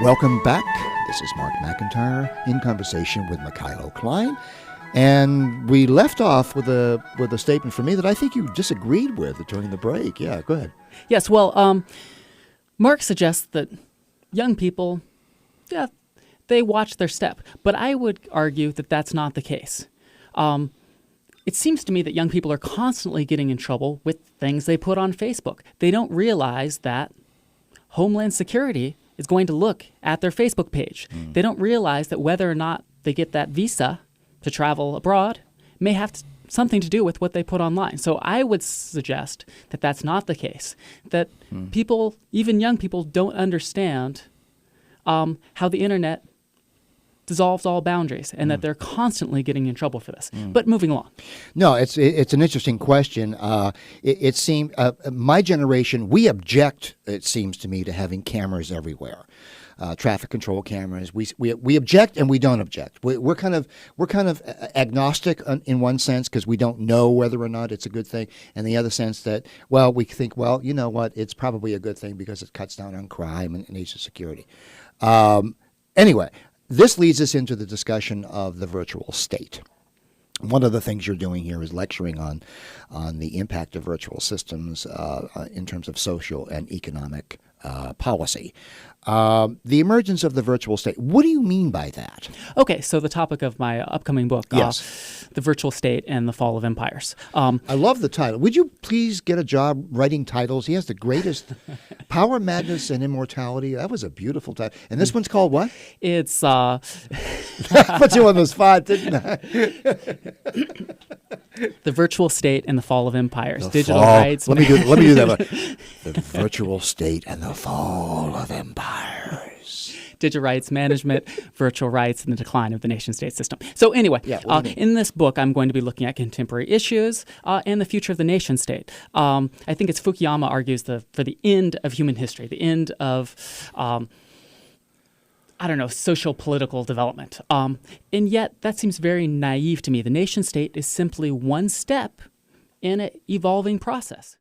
Welcome back. This is Mark McIntyre in conversation with Mykhailo Klein. And we left off with a statement from me that I think you disagreed with during the break. Yeah, go ahead. Yes, well, Mark suggests that young people, they watch their step. But I would argue that that's not the case. It seems to me that young people are constantly getting in trouble with things they put on Facebook. They don't realize that Homeland Security is going to look at their Facebook page. They don't realize that whether or not they get that visa to travel abroad may have something to do with what they put online. So I would suggest that that's not the case, that people, even young people, don't understand how the internet dissolves all boundaries and that they're constantly getting in trouble for this. But moving along. No, it's an interesting question. It seemed my generation, we object, it seems to me, to having cameras everywhere. Traffic control cameras. We object and we don't object. We're kind of agnostic in one sense because we don't know whether or not it's a good thing, and the other sense that, well, we think, well, you know what, it's probably a good thing because it cuts down on crime and national security. Anyway, this leads us into the discussion of the virtual state. One of the things you're doing here is lecturing on the impact of virtual systems in terms of social and economic policy. The emergence of the virtual state. What do you mean by that? Okay, so the topic of my upcoming book, Yes. The Virtual State and the Fall of Empires. I love the title. Would you please get a job writing titles? He has the greatest Power, Madness, and Immortality. That was a beautiful title. And this one's called what? It's Put you on the spot, didn't I? The Virtual State and the Fall of Empires. The Digital fall. rights. Let me do that. The Virtual State and the Fall of Empires. Digital rights management, virtual rights, and the decline of the nation-state system. So anyway, in this book, I'm going to be looking at contemporary issues and the future of the nation-state. I think it's Fukuyama argues for the end of human history, the end of social political development. And yet that seems very naive to me. The nation state is simply one step in an evolving process.